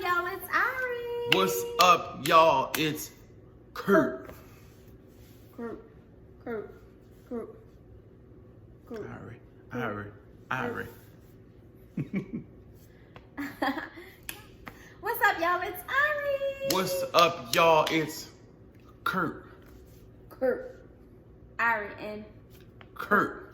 y'all? It's Irie. What's up, y'all? It's Curt. Curt. Irie. What's up, y'all? It's Irie. What's up, y'all? It's Curt. Irie and Curt.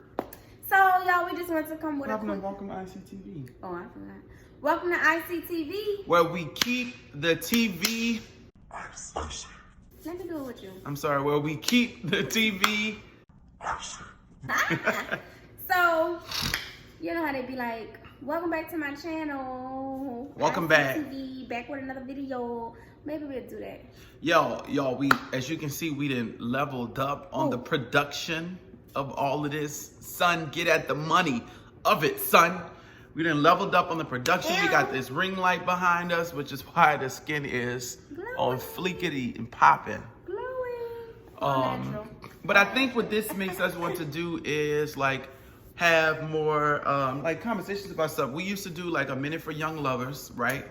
So, y'all, we just want to come with Welcome to ICTV. Oh, I forgot. Welcome to ICTV. Where we keep the TV. Let me do it with you. I'm sorry, where we keep the TV. So, you know how they be like, welcome back to my channel. Welcome back. ICTV, back with another video. Maybe we'll do that. Y'all, we, as you can see, we done leveled up on the production of all of this. Son, get at the money of it, son. We done leveled up on the production. We got this ring light behind us, which is why the skin is on fleekity and popping. Glowing. But I think what this makes us want to do is like have more like conversations about stuff. We used to do like a minute for young lovers, right?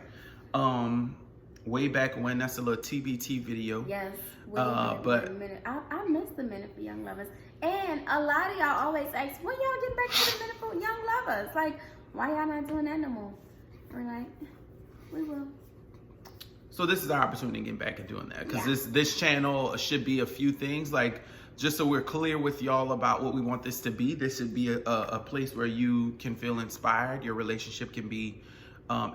Way back when. That's a little TBT video. Yes. But I miss the minute for young lovers. And a lot of y'all always ask, when y'all get back to the minute for young lovers? Like, why y'all not doing that no more? We're like, we will. So this is our opportunity to get back and doing that, because this channel should be a few things, like just so we're clear with y'all about what we want this to be. This should be a place where you can feel inspired, your relationship can be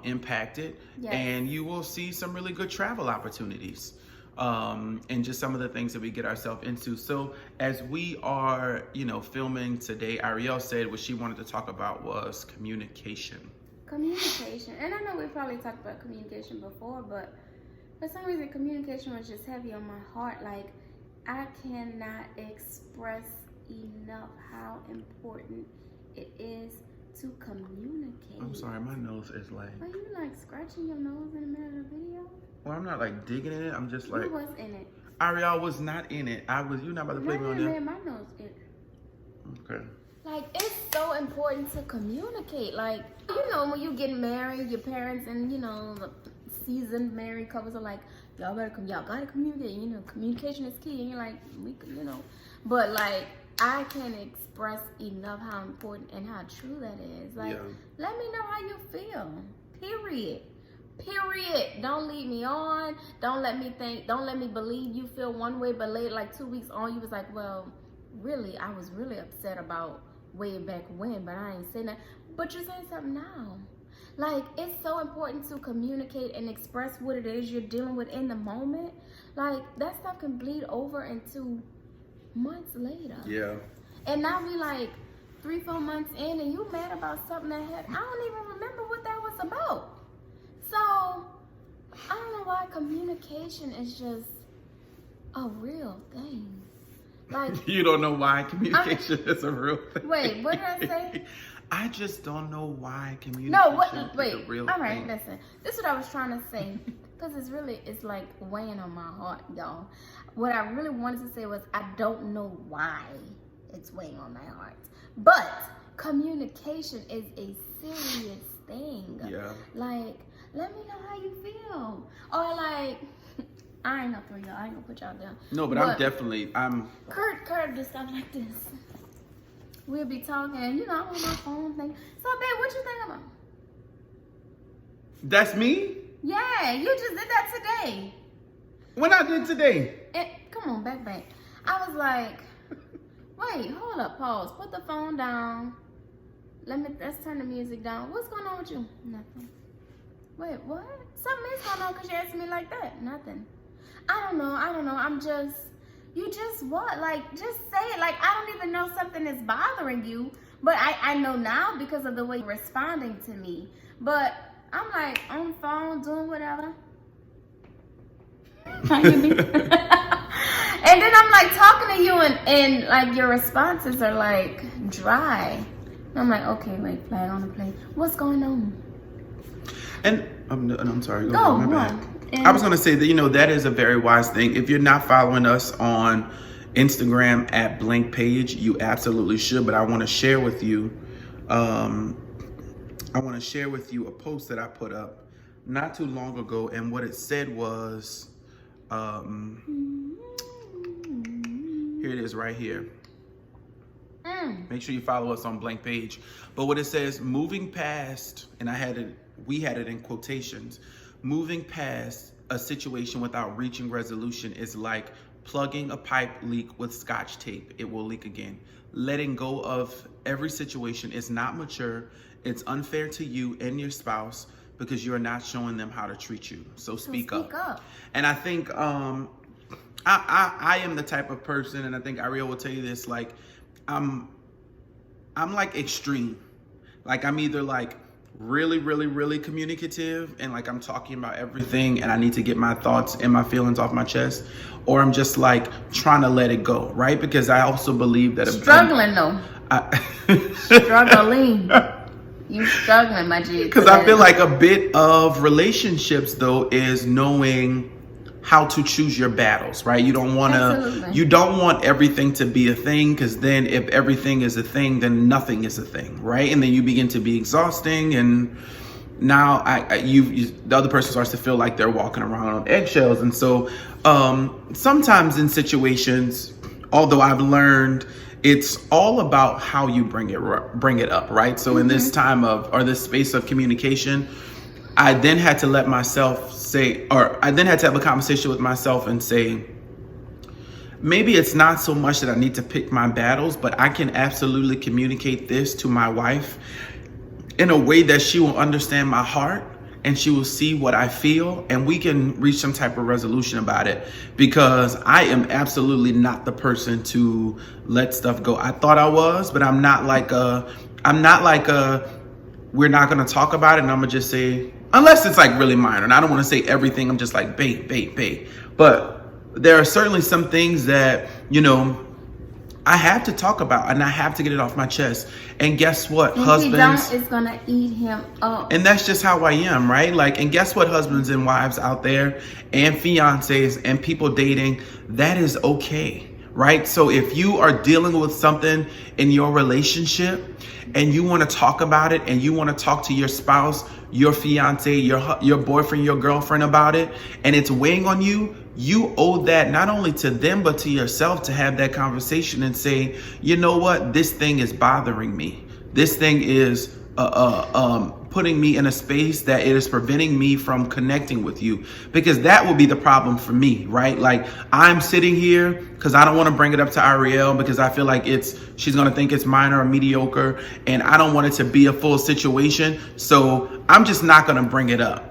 impacted, and you will see some really good travel opportunities, and just some of the things that we get ourselves into. So as we are, filming today, Ariel said what she wanted to talk about was communication. Communication. And I know we probably talked about communication before, but for some reason communication was just heavy on my heart. Like, I cannot express enough how important it is to communicate. I'm sorry, my nose is like... Are you like scratching your nose in the middle of the video? Well, I'm not like digging in it. I'm just like... Who was in it? Ariel was not in it. You're not about to play me on there. My nose it. Okay. Like, it's so important to communicate. Like, when you get married, your parents and, the seasoned married couples are like, y'all gotta communicate. Communication is key. And you're like, But, like, I can't express enough how important and how true that is. Like, let me know how you feel. Period. Don't lead me on. Don't let me believe you feel one way, but later, like 2 weeks on, you was like, well, really, I was really upset about way back when, but I ain't saying that. But you're saying something now. Like, it's so important to communicate and express what it is you're dealing with in the moment. Like, that stuff can bleed over into months later. Yeah. And now we like 3-4 months in and you mad about something that happened. I don't even remember what that was about. So, I don't know why communication is just a real thing. Like, you don't know why communication is a real thing. Wait, what did I say? I just don't know why communication is a real thing. All right, listen. This is what I was trying to say. Because it's like weighing on my heart, y'all. What I really wanted to say was, I don't know why it's weighing on my heart. But communication is a serious thing. Yeah. Like, let me know how you feel. Or like... I ain't up for y'all. I ain't gonna put y'all down. No, but I'm Curt do stuff like this. We'll be talking, I'm on my phone thing. So, babe, what you think about? That's me? Yeah, you just did that today. When I did today? Come on, back. I was like, wait, hold up, pause. Put the phone down. Let's turn the music down. What's going on with you? Nothing. Wait, what? Something is going on because you're asking me like that. Nothing. I don't know. You just what? Like, just say it. Like, I don't even know something is bothering you. But I know now because of the way you're responding to me. But I'm like on the phone doing whatever. And then I'm like talking to you and like your responses are like dry. And I'm like, okay, wait, flag on the plate. What's going on? And I'm sorry. Go ahead, my bad. And I was going to say that, that is a very wise thing. If you're not following us on Instagram at Blank Page, you absolutely should. But I want to share with you, a post that I put up not too long ago, and what it said was, here it is right here. Make sure you follow us on Blank Page. But what it says, moving past, and we had it in quotations, moving past a situation without reaching resolution is like plugging a pipe leak with Scotch tape. It will leak again. Letting go of every situation is not mature. It's unfair to you and your spouse because you're not showing them how to treat you. So speak up. And I think I am the type of person, and I think Ariel will tell you this, like I'm like extreme. Like I'm either like really, really, really communicative and like I'm talking about everything and I need to get my thoughts and my feelings off my chest, or I'm just like trying to let it go, right? Because I also believe that struggling though. Struggling. You struggling, my G. Because I feel like a bit of relationships though is knowing how to choose your battles, right? You don't want everything to be a thing, because then if everything is a thing, then nothing is a thing, right? And then you begin to be exhausting, and now the other person starts to feel like they're walking around on eggshells. And so sometimes in situations, although I've learned it's all about how you bring it up, right? So in this time this space of communication, I then had to let myself I then had to have a conversation with myself and say, maybe it's not so much that I need to pick my battles, but I can absolutely communicate this to my wife in a way that she will understand my heart and she will see what I feel, and we can reach some type of resolution about it, because I am absolutely not the person to let stuff go. I thought I was, but I'm not like we're not going to talk about it and I'm going to just say, unless it's like really minor, and I don't want to say everything. I'm just like, bait. But there are certainly some things that, I have to talk about and I have to get it off my chest. And guess what? Husbands, it's going to eat him up. And that's just how I am, right? Like, and guess what, husbands and wives out there and fiancés and people dating, that is okay, right? So if you are dealing with something in your relationship and you want to talk about it and you want to talk to your spouse, your fiance, your boyfriend, your girlfriend about it, and it's weighing on you, you owe that not only to them, but to yourself, to have that conversation and say, you know what, this thing is bothering me. This thing is putting me in a space that it is preventing me from connecting with you, because that will be the problem for me, right? Like, I'm sitting here because I don't want to bring it up to Ariel because I feel like she's going to think it's minor or mediocre, and I don't want it to be a full situation. So I'm just not going to bring it up.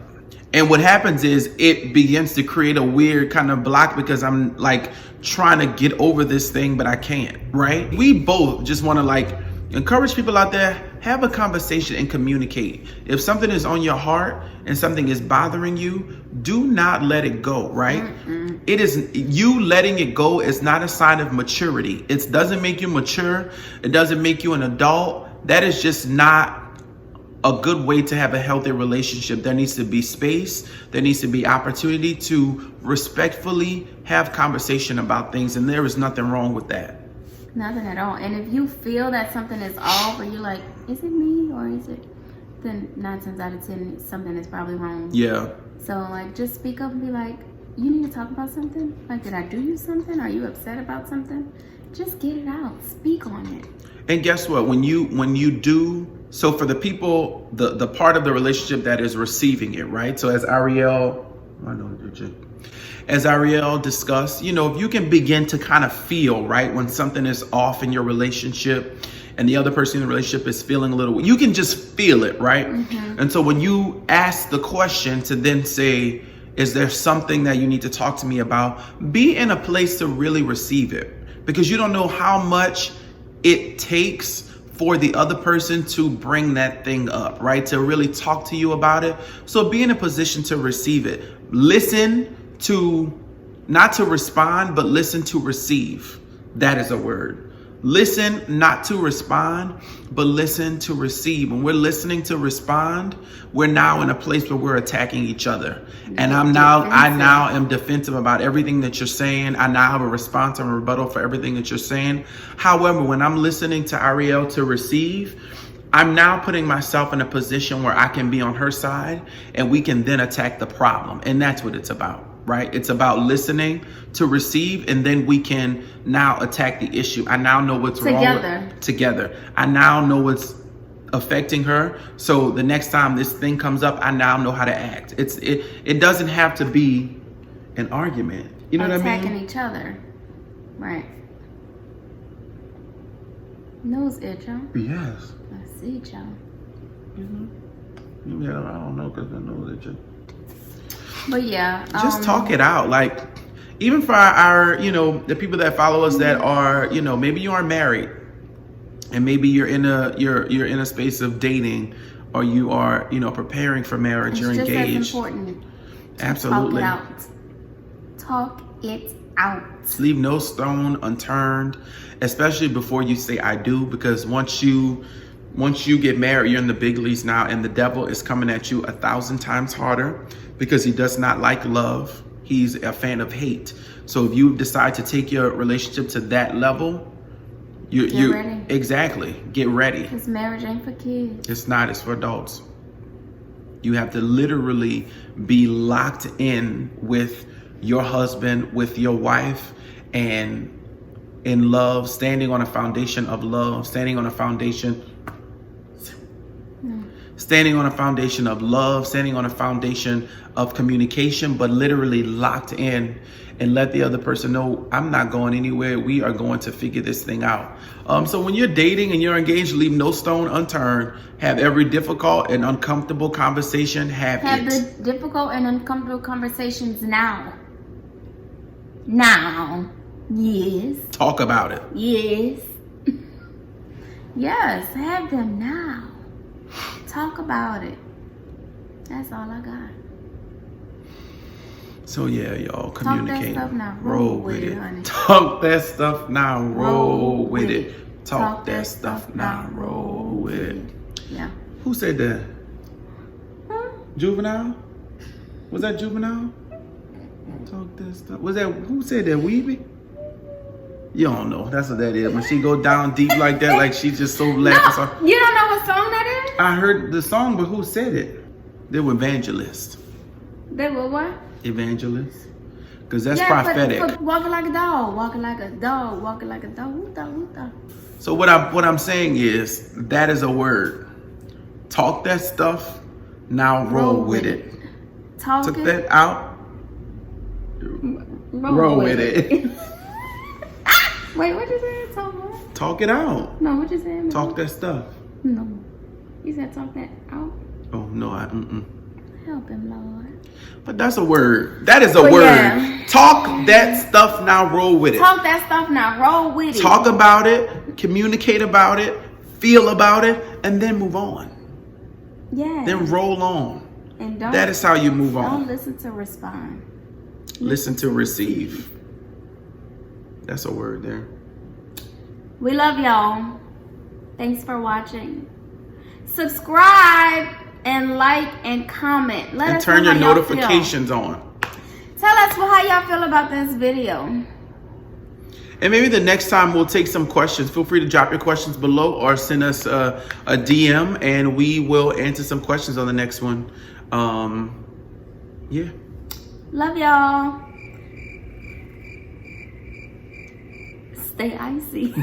And what happens is it begins to create a weird kind of block because I'm like trying to get over this thing, but I can't, right? We both just want to like encourage people out there, have a conversation and communicate. If something is on your heart and something is bothering you, do not let it go, right? It is, you letting it go is not a sign of maturity. It doesn't make you mature. It doesn't make you an adult. That is just not a good way to have a healthy relationship. There needs to be space. There needs to be opportunity to respectfully have conversation about things. And there is nothing wrong with that. Nothing at all. And if you feel that something is off, or you're like, is it me or is it, then 9 times out of 10, something is probably wrong. Yeah. So like, just speak up and be like, you need to talk about something. Like, did I do you something? Are you upset about something? Just get it out. Speak on it. And guess what? When you do, so for the people, the part of the relationship that is receiving it, right? So as Ariel discussed, if you can begin to kind of feel, right, when something is off in your relationship and the other person in the relationship is feeling a little, you can just feel it, right? And so when you ask the question to then say, is there something that you need to talk to me about? Be in a place to really receive it, because you don't know how much it takes for the other person to bring that thing up, right? To really talk to you about it. So be in a position to receive it. Listen to, not to respond, but listen to receive. That is a word. Listen, not to respond, but listen to receive. When we're listening to respond, we're now in a place where we're attacking each other. And I now am defensive about everything that you're saying. I now have a response and a rebuttal for everything that you're saying. However, when I'm listening to Ariel to receive, I'm now putting myself in a position where I can be on her side and we can then attack the problem. And that's what it's about, right? It's about listening to receive, and then we can now attack the issue. I now know what's wrong together. I now know what's affecting her. So the next time this thing comes up, I now know how to act. It doesn't have to be an argument. You know what I mean? Attacking each other. Right. Nose itch, huh? Yes. I see, y'all. Yeah, I don't know, because I know that you. But yeah. Just talk it out. Like, even for our, the people that follow us that are, maybe you aren't married, and maybe you're in a space of dating, or you are, preparing for marriage, you're engaged. It's just as important. Absolutely. Talk it out. Talk it out. Leave no stone unturned, especially before you say I do, because once you get married, you're in the big leagues now, and the devil is coming at you 1,000 times harder because he does not like love. He's a fan of hate. So if you decide to take your relationship to that level, you ready. Exactly. Get ready. Because marriage ain't for kids. It's not. It's for adults. You have to literally be locked in with your husband, with your wife, and in love, standing on a foundation of love, standing on a foundation of love, standing on a foundation of communication, but literally locked in, and let the other person know, I'm not going anywhere. We are going to figure this thing out. So when you're dating and you're engaged, leave no stone unturned. Have every difficult and uncomfortable conversation. Have the difficult and uncomfortable conversations now. Now. Yes. Talk about it. Yes. Yes, have them now. Talk about it. That's all I got. So yeah, y'all, communicate. Talk that stuff now. Roll with it, honey. Talk that stuff now. Roll with it. Talk that stuff now. Roll with it. Yeah. Who said that? Huh? Juvenile? Was that Juvenile? Talk that stuff. Was that, who said that? Weeby? You don't know. That's what that is. When she go down deep like that, like she's just so laughing. No, you don't know what song that is? I heard the song, but who said it? They were evangelists. They were what? Evangelists. Because that's prophetic. But walking like a dog, walking like a dog, walking like a dog. Woo-da. So what I'm saying is, that is a word. Talk that stuff, now roll with it. Took that out. Roll with it. Wait, what you said? Talk what? Talk it out. No, what you said? Talk that stuff. No. You said talk that out? Oh, no, Help him, Lord. But that's a word. That is a word. Yeah. Talk that stuff, now roll with it. Talk that stuff, now roll with it. Talk about it, communicate about it, feel about it, and then move on. Yeah. Then roll on. And that is how you move on. Don't listen to respond. Listen to receive. That's a word there. We love y'all. Thanks for watching. Subscribe and like and comment. Let us turn know your how notifications on. Tell us how y'all feel about this video. And maybe the next time we'll take some questions. Feel free to drop your questions below or send us a DM, and we will answer some questions on the next one. Yeah. Love y'all. Stay icy.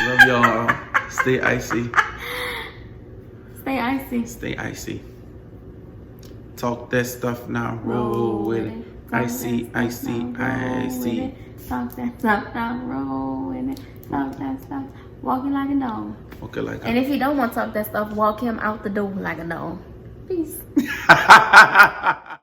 Love y'all. Stay icy. Stay icy. Stay icy. Talk that stuff now. Roll with it. Icy, icy, icy. Talk that stuff now. Roll with it. Talk that stuff. Walking like a dog. Okay, like. And if he don't want to talk that stuff, walk him out the door like a dog. Peace.